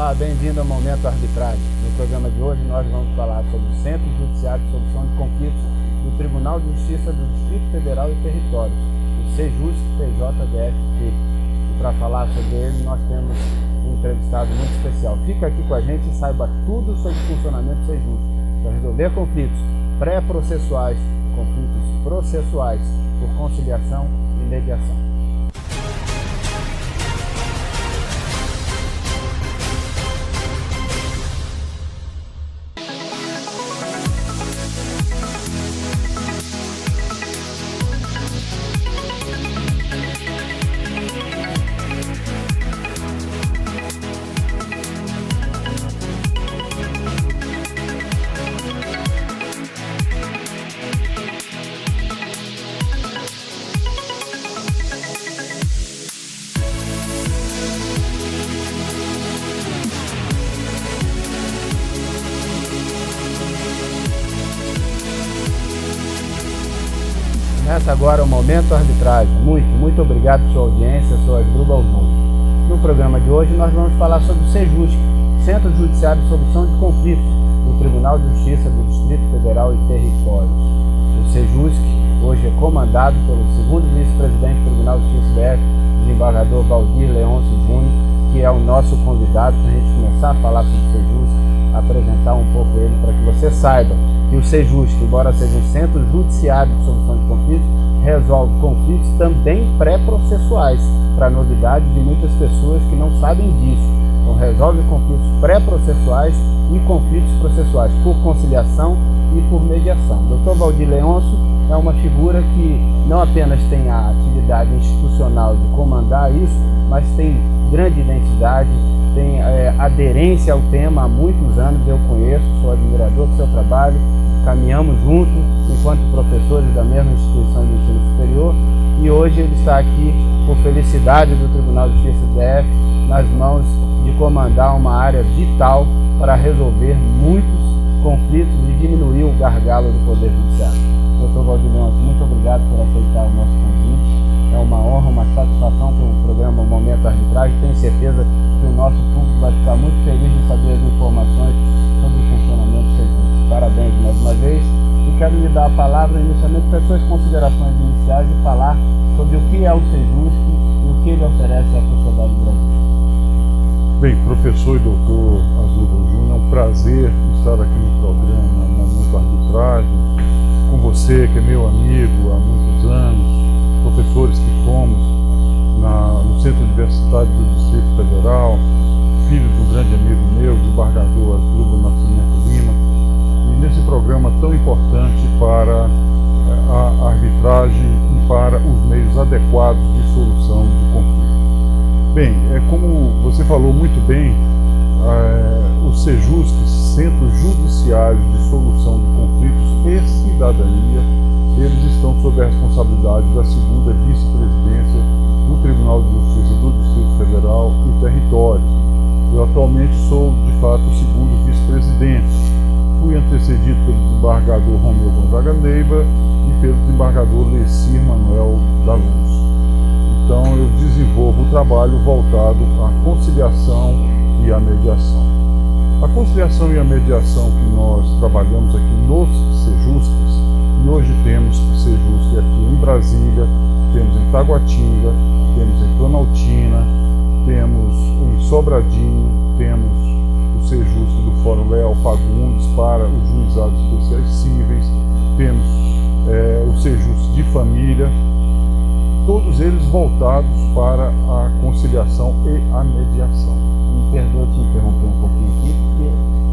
Olá, bem-vindo ao Momento Arbitragem. No programa de hoje nós vamos falar sobre o Centro Judiciário de Solução de Conflitos do Tribunal de Justiça do Distrito Federal e Territórios, o Sejusc TJDF-T. E para falar sobre ele nós temos um entrevistado muito especial. Fica aqui com a gente e saiba tudo sobre o funcionamento do Sejusc, para resolver conflitos pré-processuais, conflitos processuais, por conciliação e mediação. Começa agora o Momento Arbitragem. Muito obrigado por sua audiência, sou Asdrubal Júnior. No programa de hoje nós vamos falar sobre o Sejusc, Centro Judiciário de Solução de Conflitos do Tribunal de Justiça do Distrito Federal e Territórios. O Sejusc hoje é comandado pelo segundo vice-presidente do Tribunal de Justiça BF, desembargador Valdir Leôncio Júnior, que é o nosso convidado para a gente começar a falar sobre o Sejusc, apresentar um pouco ele para que você saiba que o Sejusc, embora seja um centro judiciário de solução de conflitos, resolve conflitos também pré-processuais, para novidade de muitas pessoas que não sabem disso. Então resolve conflitos pré-processuais e conflitos processuais por conciliação e por mediação. O Dr. Valdir Leôncio é uma figura que não apenas tem a atividade institucional de comandar isso, mas tem grande identidade, tem aderência ao tema há muitos anos, eu conheço, sou admirador do seu trabalho, caminhamos juntos enquanto professores da mesma instituição de ensino superior, e hoje ele está aqui por felicidade do Tribunal de Justiça do DF, nas mãos de comandar uma área vital para resolver muitos conflitos e diminuir o gargalo do Poder Judiciário. Dr. Valdir Leôncio, muito obrigado por aceitar o nosso convite. É uma honra, uma satisfação para o programa Momento Arbitragem. Tenho certeza que o nosso público vai ficar muito feliz de saber as informações sobre o funcionamento do Sejusc. Parabéns mais uma vez. E quero lhe dar a palavra inicialmente para as suas considerações iniciais e falar sobre o que é o Sejusc e o que ele oferece à sociedade brasileira. Bem, professor e doutor Asdrubal Júnior, é um prazer estar aqui no programa Momento Arbitragem, com você, que é meu amigo há muitos anos, professores que fomos no Centro Universitário do Distrito Federal, filho de um grande amigo meu, desembargador Asdrubal Nascimento Lima, e nesse programa tão importante para a arbitragem e para os meios adequados de solução de conflito. Bem, como você falou muito bem, o Sejusc, Centro Judiciário de Solução de Conflitos e Cidadania, eles estão sob a responsabilidade da segunda vice-presidência do Tribunal de Justiça do Distrito Federal e Território. Eu atualmente sou, de fato, o segundo vice-presidente. Fui antecedido pelo desembargador Romeu Gonzaga Neiva e pelo desembargador Lecir Manuel da Luz. Então eu desenvolvo o trabalho voltado à conciliação e à mediação. A conciliação e a mediação que nós trabalhamos aqui nos Sejuscs, e hoje temos Sejusc aqui em Brasília, temos em Taguatinga, temos em Planaltina, temos em Sobradinho, temos o Sejusc do Fórum Leal Fagundes para os juizados especiais cíveis, temos o Sejusc de família, todos eles voltados para a conciliação e a mediação. Me perdoa te interromper um pouquinho aqui, porque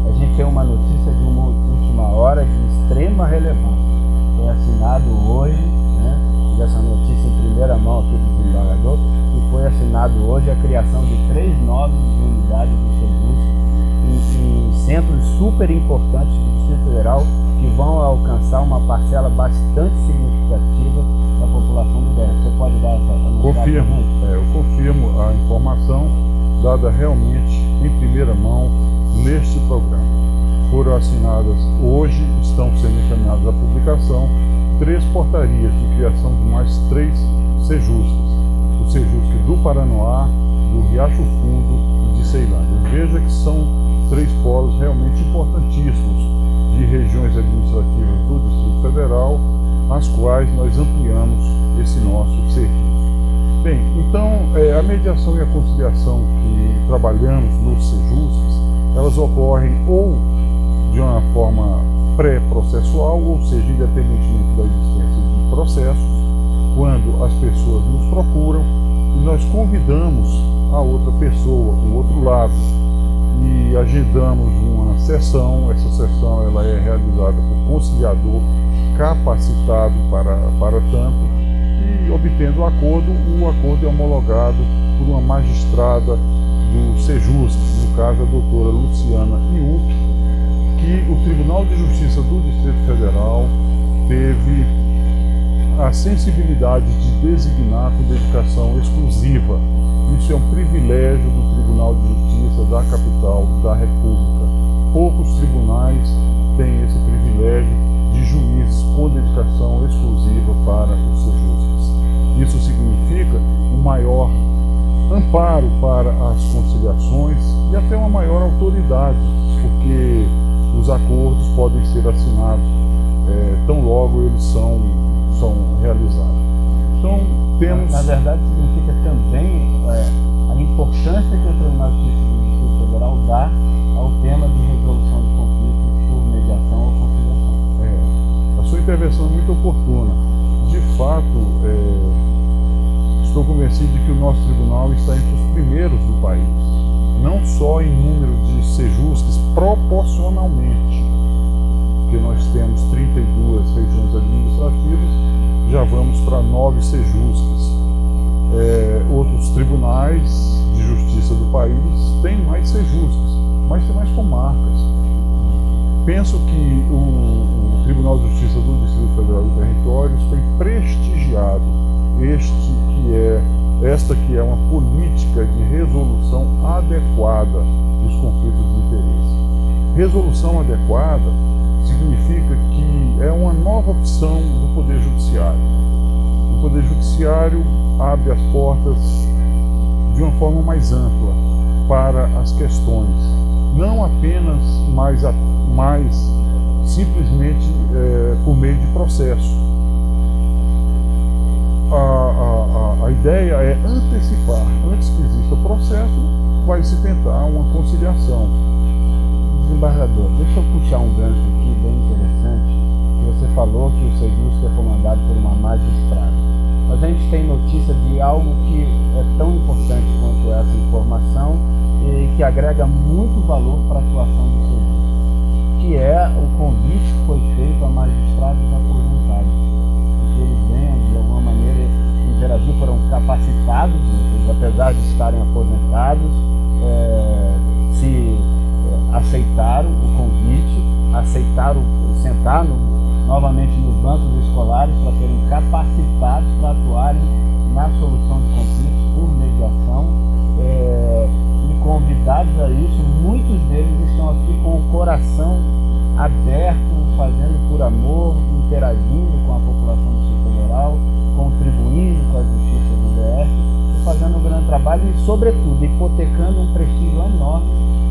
a gente tem uma notícia de uma última hora de extrema relevância. Foi assinado hoje, essa notícia em primeira mão aqui do desembargador, e foi assinado hoje a criação de 3 novas unidades do Sejusc em centros super importantes do Distrito Federal, que vão alcançar uma parcela bastante significativa da população do DF. Você pode dar essa novidade? Eu confirmo a informação dada realmente em primeira mão neste programa. Foram assinadas hoje, estão sendo encaminhadas à publicação, 3 portarias de criação de mais 3 Sejuscs. O Sejusc do Paranoá, do Riacho Fundo e de Ceilândia. Veja que são 3 polos realmente importantíssimos de regiões administrativas do Distrito Federal, as quais nós ampliamos esse nosso serviço. Bem, então a mediação e a conciliação que trabalhamos nos Sejuscs, elas ocorrem ou de uma forma pré-processual, ou seja, independentemente da existência de processos, quando as pessoas nos procuram e nós convidamos a outra pessoa, o outro lado, e agendamos uma sessão. Essa sessão ela é realizada por conciliador capacitado para tanto, e obtendo o acordo é homologado por uma magistrada do Sejusc, no caso a doutora Luciana Iuc, que o Tribunal de Justiça do Distrito Federal teve a sensibilidade de designar com dedicação exclusiva. Isso é um privilégio do Tribunal de Justiça da capital da República. Poucos tribunais têm esse privilégio de juízes com dedicação exclusiva para os Sejuscs. Isso significa um maior amparo para as conciliações e até uma maior autoridade, porque os acordos podem ser assinados tão logo eles são realizados. Então, temos... Na verdade, significa também a importância que o Tribunal de Justiça do Distrito Federal dá ao tema de resolução de conflitos por mediação ou conciliação. A sua intervenção é muito oportuna. De fato, estou convencido de que o nosso tribunal está entre os primeiros do país, não só em número de Sejuscs proporcionalmente, porque nós temos 32 regiões administrativas, já vamos para 9 Sejuscs. Outros tribunais de justiça do país têm mais Sejuscs, mas tem mais comarcas. Penso que o Tribunal de Justiça do Distrito Federal e Territórios tem prestigiado esta que é uma política de resolução adequada dos conflitos de interesse. Resolução adequada significa que é uma nova opção do Poder Judiciário. O Poder Judiciário abre as portas de uma forma mais ampla para as questões, não apenas mais simplesmente por meio de processo. A ideia é antecipar, antes que exista o processo, vai se tentar uma conciliação. Desembargador, deixa eu puxar um gancho aqui bem interessante, que você falou que o Sejusc é comandado por uma magistrada. Mas a gente tem notícia de algo que é tão importante quanto essa informação e que agrega muito valor para a atuação do Sejusc, que é o convite que foi feito a magistrados aposentados, que eles venham de alguma maneira interagir, foram capacitados, apesar de estarem aposentados, aceitaram o convite, aceitaram sentar novamente nos bancos escolares para serem capacitados para atuarem na solução de conflitos por mediação, e convidados a isso. Muitos deles estão aqui com o coração aberto, fazendo por amor, interagindo com a população do Distrito Federal, contribuindo com a justiça do DF, fazendo um grande trabalho e, sobretudo, hipotecando um prestígio enorme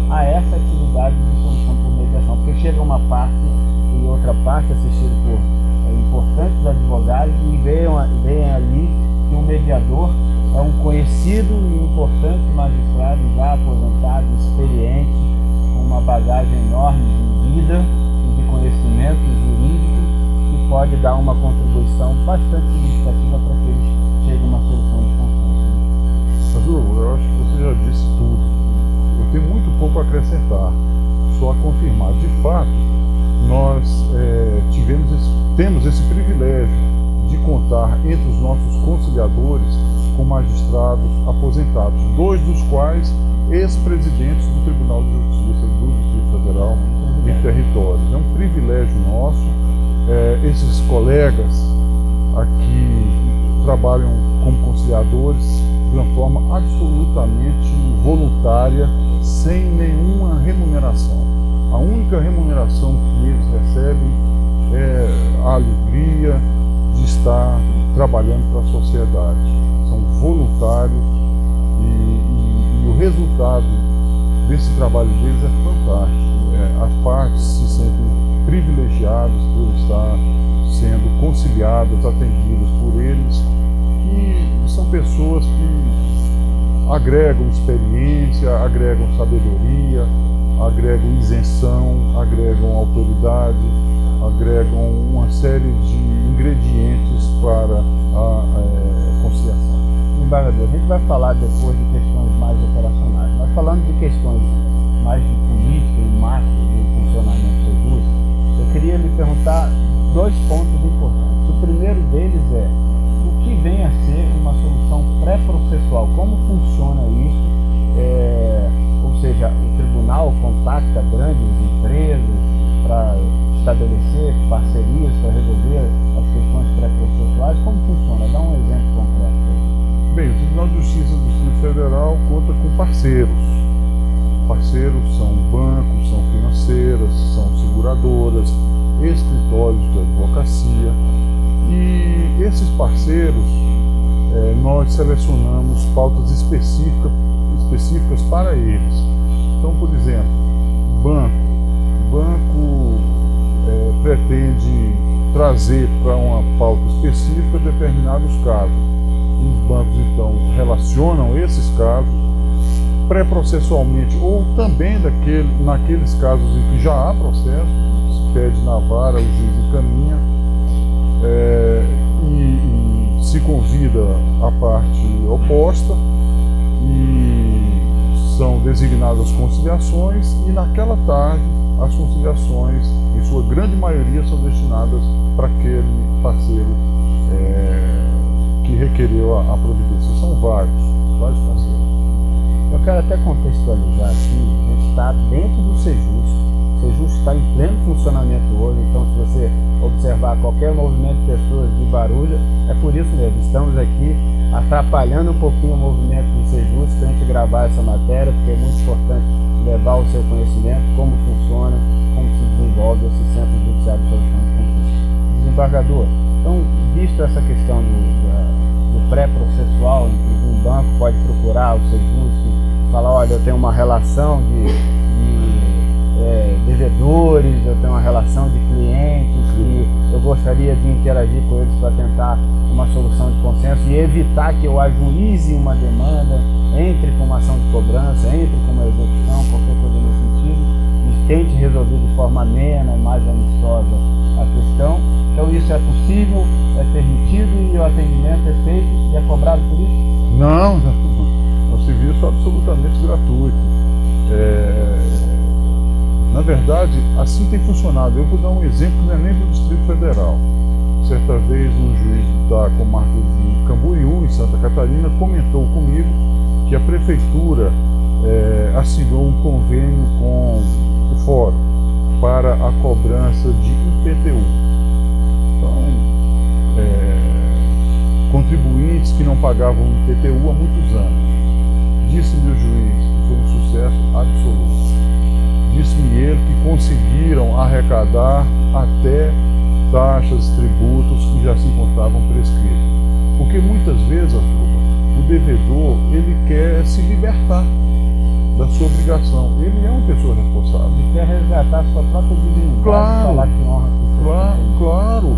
a essa atividade de solução por mediação, porque chega uma parte e outra parte, assistido por importantes advogados, e veem ali que um mediador é um conhecido e importante magistrado, já aposentado, experiente, com uma bagagem enorme de vida e de conhecimento jurídico, que pode dar uma contribuição bastante significativa para que eles cheguem a uma solução de conflito. Mas eu acho que você já disse tudo. Eu tenho muito pouco a acrescentar, só a confirmar. De fato, nós temos esse privilégio de contar entre os nossos conciliadores com magistrados aposentados, 2 dos quais ex-presidentes do Tribunal de Justiça do Distrito Federal e Territórios. É um privilégio nosso. Esses colegas aqui trabalham como conciliadores de uma forma absolutamente voluntária, sem nenhuma remuneração. A única remuneração que eles recebem é a alegria de estar trabalhando para a sociedade. São voluntários e o resultado desse trabalho deles é fantástico. As partes se sentem privilegiadas por estar sendo conciliadas, atendidas por eles, e são pessoas que agregam experiência, agregam sabedoria, agregam isenção, agregam autoridade, agregam uma série de ingredientes para a conciliação. Embargador, a gente vai falar depois de questões mais operacionais, mas falando de questões mais de política e macro do funcionamento do SEJUSC, eu queria lhe perguntar 2 pontos importantes. O primeiro deles é o que vem a ser uma solução pré-processual, como funciona isso, ou seja, o tribunal contacta grandes empresas para estabelecer parcerias para resolver as questões pré-processuais, como funciona? Dá um exemplo concreto aí. Bem, o Tribunal de Justiça do Distrito Federal conta com parceiros. Parceiros são bancos, são financeiras, são seguradoras, escritórios de advocacia, e esses parceiros nós selecionamos pautas específicas para eles. Então, por exemplo, banco pretende trazer para uma pauta específica determinados casos. Os bancos então relacionam esses casos pré-processualmente ou também naqueles casos em que já há processo, se pede na vara, o juiz encaminha e se convida a parte oposta e são designadas conciliações, e naquela tarde as conciliações, em sua grande maioria, são destinadas para aquele parceiro que requereu a providência. São vários parceiros. Eu quero até contextualizar aqui, a gente está dentro do SEJUSC. O SEJUSC está em pleno funcionamento hoje, então se você observar qualquer movimento de pessoas de barulho, é por isso mesmo, estamos aqui atrapalhando um pouquinho o movimento do SEJUSC para a gente gravar essa matéria, porque é muito importante levar o seu conhecimento, como funciona, como se desenvolve esse Centro Judiciário de Solução de Conflitos. Desembargador, então, visto essa questão do pré-processual, em que um banco pode procurar o SEJUSC e falar, olha, eu tenho uma relação de devedores, eu tenho uma relação de clientes e eu gostaria de interagir com eles para tentar uma solução de consenso e evitar que eu ajuize uma demanda, entre com uma ação de cobrança, entre com uma execução, qualquer coisa nesse sentido, e tente resolver de forma amena, mais amistosa a questão. Então isso é possível, é permitido e o atendimento é feito e é cobrado por isso? Não, é um serviço absolutamente gratuito. Na verdade, assim tem funcionado. Eu vou dar um exemplo que não é nem do Distrito Federal. Certa vez, um juiz da comarca de Camboriú, em Santa Catarina, comentou comigo que a prefeitura assinou um convênio com o Fórum para a cobrança de IPTU. Então, contribuintes que não pagavam IPTU há muitos anos. Disse-me o juiz que foi um sucesso absoluto. Disse-me ele que conseguiram arrecadar até taxas, tributos que já se encontravam prescritos. Porque muitas vezes, o devedor, ele quer se libertar da sua obrigação. Ele é uma pessoa responsável. Ele quer resgatar a sua própria dignidade. Claro, falar que honra claro.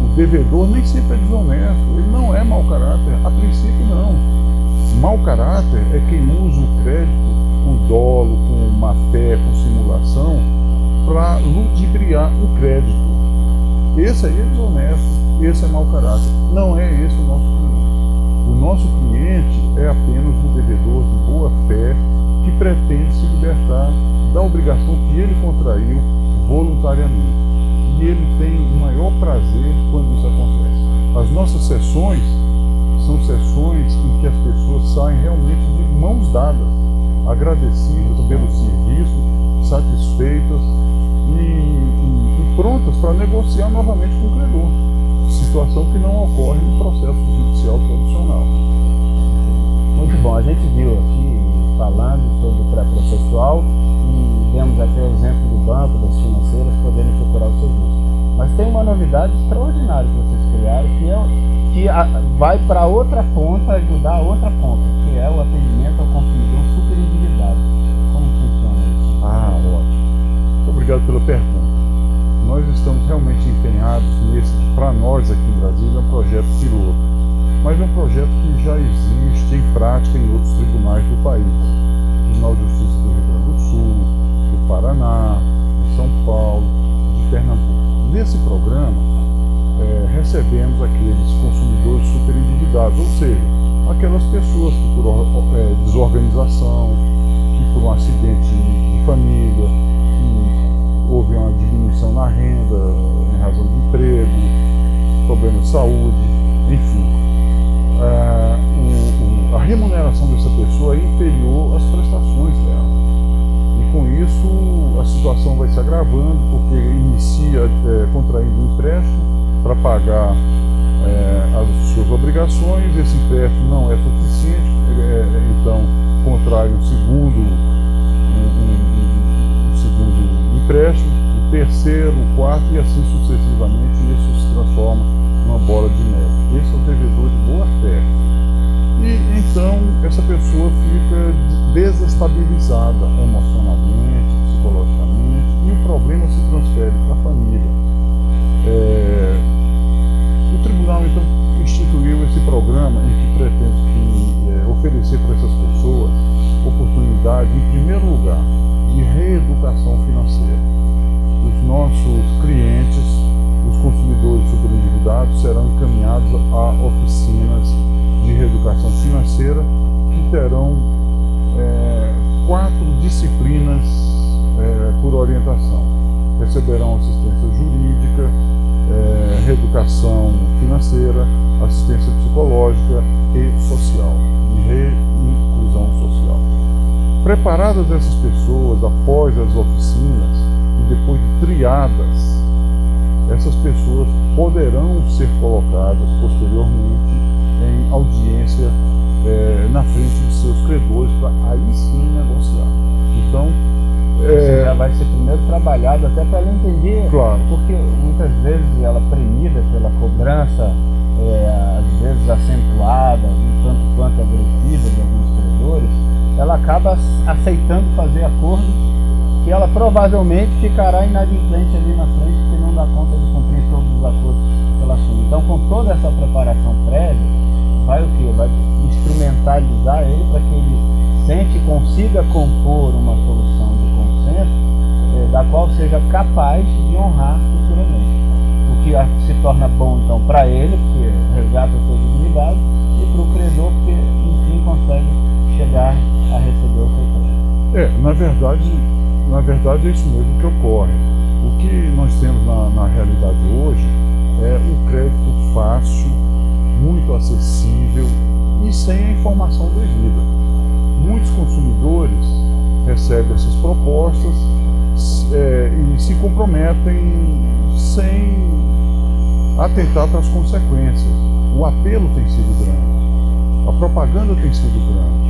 O devedor nem sempre é desonesto. Ele não é mau caráter. A princípio, não. Mau caráter é quem usa o crédito com dolo, com má fé, com simulação, para ludibriar o crédito. Esse aí é desonesto, esse é mau caráter. Não é esse o nosso cliente. O nosso cliente é apenas um devedor de boa fé que pretende se libertar da obrigação que ele contraiu voluntariamente. E ele tem o maior prazer quando isso acontece. As nossas sessões são sessões em que as pessoas saem realmente de mãos dadas, agradecidas pelo serviço, satisfeitas e prontas para negociar novamente com o credor. Situação que não ocorre no processo judicial tradicional. Muito bom, a gente viu aqui falando sobre o pré-processual e demos até o exemplo do banco, das financeiras poderem procurar o serviço. Mas tem uma novidade extraordinária que vocês criaram, que vai para outra ponta, ajudar a outra ponta, que é o atendimento ao obrigado pela pergunta. Nós estamos realmente empenhados nesse, para nós aqui em Brasília, é um projeto piloto, mas é um projeto que já existe em prática em outros tribunais do país. Tribunal de Justiça do Rio Grande do Sul, do Paraná, de São Paulo, de Pernambuco. Nesse programa, recebemos aqueles consumidores superendividados, ou seja, aquelas pessoas que por desorganização, que por um acidente de família, que houve uma diminuição na renda em razão de emprego, problema de saúde, enfim. A remuneração dessa pessoa é inferior às prestações dela. E com isso a situação vai se agravando, porque inicia contraindo um empréstimo para pagar as suas obrigações, esse empréstimo não é suficiente, então contrai um segundo empréstimo, o terceiro, o quarto e assim sucessivamente, e isso se transforma numa bola de neve. Esse é o devedor de boa fé. E então essa pessoa fica desestabilizada emocionalmente, psicologicamente, e o problema se transfere para a família. O tribunal então instituiu esse programa em que pretende oferecer para essas pessoas oportunidade, em primeiro lugar, de reeducação financeira. Os nossos clientes, os consumidores superendividados, serão encaminhados a oficinas de reeducação financeira que terão 4 disciplinas por orientação. Receberão assistência jurídica, reeducação financeira, assistência psicológica e social, de reinclusão social. Preparadas essas pessoas após as oficinas e depois de triadas, essas pessoas poderão ser colocadas posteriormente em audiência na frente de seus credores para aí sim negociar. Então, já vai ser primeiro trabalhado até para ela entender, claro, porque muitas vezes ela premida pela cobrança, às vezes acentuada, um tanto quanto agressiva de alguns credores, ela acaba aceitando fazer acordo que ela provavelmente ficará inadimplente ali na frente, porque não dá conta de cumprir todos os acordos que ela assume. Então, com toda essa preparação prévia, vai o quê? Vai instrumentalizar ele para que ele sente e consiga compor uma solução de consenso, da qual seja capaz de honrar futuramente. O que se torna bom então para ele, porque resgata a sua dignidade, e para o credor, porque enfim consegue chegar a receber o seu crédito. Na verdade é isso mesmo que ocorre. O que nós temos na realidade hoje é o crédito fácil, muito acessível e sem a informação devida. Muitos consumidores recebem essas propostas e se comprometem sem atentar para as consequências. O apelo tem sido grande, a propaganda tem sido grande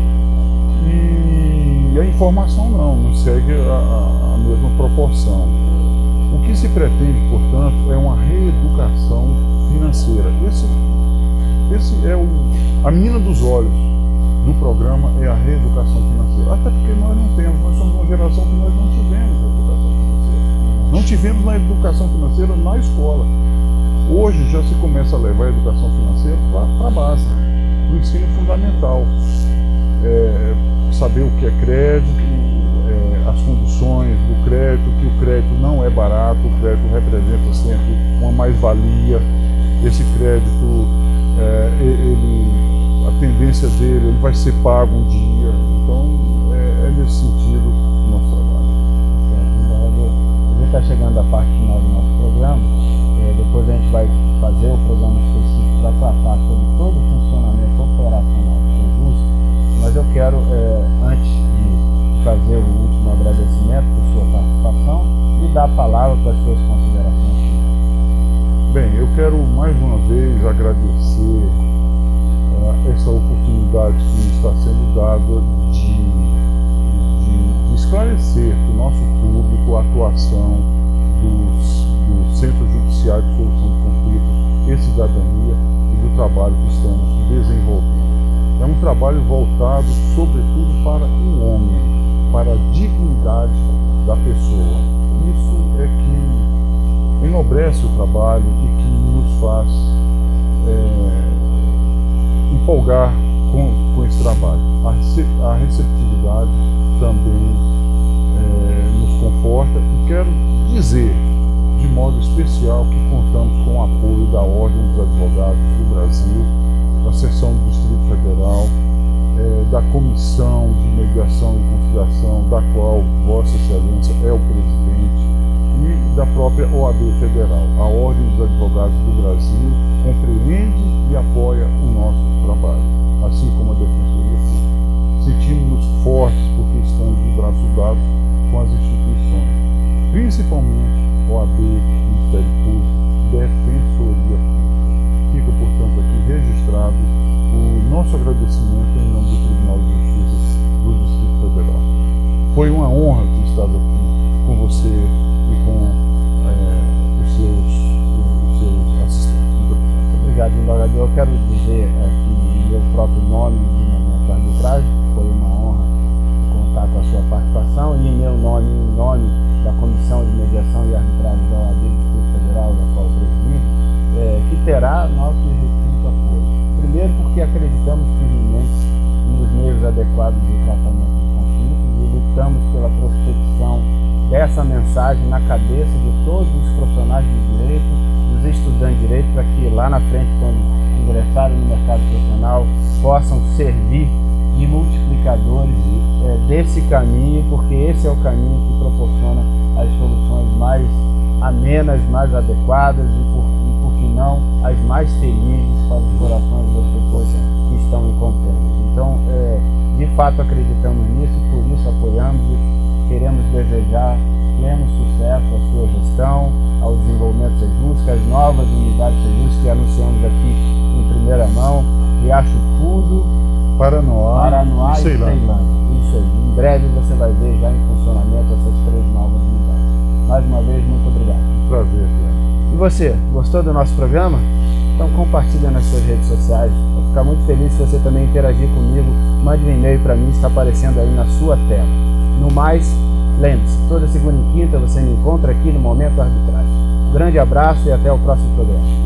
e a informação não segue a mesma proporção. O que se pretende, portanto, é uma reeducação financeira. Esse é a menina dos olhos do programa, é a reeducação financeira. Até porque nós somos uma geração que nós não tivemos educação financeira. Não tivemos na educação financeira na escola. Hoje já se começa a levar a educação financeira para a base, para o ensino fundamental. Saber o que é crédito, as condições do crédito, que o crédito não é barato, o crédito representa sempre uma mais-valia. Esse crédito, a tendência dele, ele vai ser pago um dia. Então, é nesse sentido o nosso trabalho. A gente está chegando à parte final do nosso programa. Depois a gente vai fazer o programa específico para tratar sobre todo o funcionamento operacional do SEJUSC, mas eu quero, antes de fazer o último agradecimento por sua participação, lhe dar a palavra para as suas considerações. Bem, eu quero mais uma vez agradecer essa oportunidade que está sendo dada de esclarecer para o nosso público a atuação do Centro Judiciário de Solução de Conflitos e Cidadania e do trabalho que estamos desenvolvendo. É um trabalho voltado, sobretudo, para o homem, para a dignidade da pessoa. isso é que enobrece o trabalho e que nos faz empolgar com esse trabalho. A receptividade também nos conforta, e quero dizer de modo especial que contamos com o apoio da Ordem dos Advogados do Brasil, da Seção do Distrito Federal, da Comissão de Mediação e Conciliação, da qual Vossa Excelência é o presidente, e da própria OAB Federal. A Ordem dos Advogados do Brasil compreende e apoia o nosso trabalho, assim como a Defensoria Pública. Sentimos-nos fortes porque estamos de braços dados com as instituições, principalmente OAB, Ministério Público, Defensoria Pública. Fica, portanto, aqui registrado o nosso agradecimento em nome do Tribunal de Justiça do Distrito Federal. Foi uma honra ter estado aqui com você e com os seus assistentes. Muito obrigado, desembargador. Eu quero dizer aqui em meu próprio nome, de Momento da Arbitragem, foi uma honra contar com a sua participação, e em meu nome, em nome da Comissão de Mediação e Arbitragem da OAB do Distrito Federal, da qual presidi, que terá nosso restrito apoio. Primeiro, porque acreditamos firmemente nos meios adequados de tratamento de conflitos e lutamos pela prospecção dessa mensagem na cabeça de todos os profissionais de direito, dos estudantes de direito, para que lá na frente, quando ingressarem no mercado profissional, possam servir de multiplicadores desse caminho, porque esse é o caminho que proporciona as soluções mais amenas, mais adequadas e por que não, as mais felizes para os corações das pessoas que estão em contêineres. Então, de fato acreditamos nisso, por isso apoiamos e queremos desejar pleno sucesso à sua gestão, ao desenvolvimento do Sejusc, às novas unidades Sejusc que anunciamos aqui em primeira mão, Riacho Fundo, Paranoá e Ceilândia. Isso aí. Em breve você vai ver já em funcionamento essas 3 novas unidades. Mais uma vez, muito obrigado. Prazer, Guilherme. E você, gostou do nosso programa? Então compartilha nas suas redes sociais. Vou ficar muito feliz se você também interagir comigo. Mande um e-mail para mim, está aparecendo aí na sua tela. No mais, lembre-se, toda segunda e quinta você me encontra aqui no Momento da Arbitragem. Um grande abraço e até o próximo programa.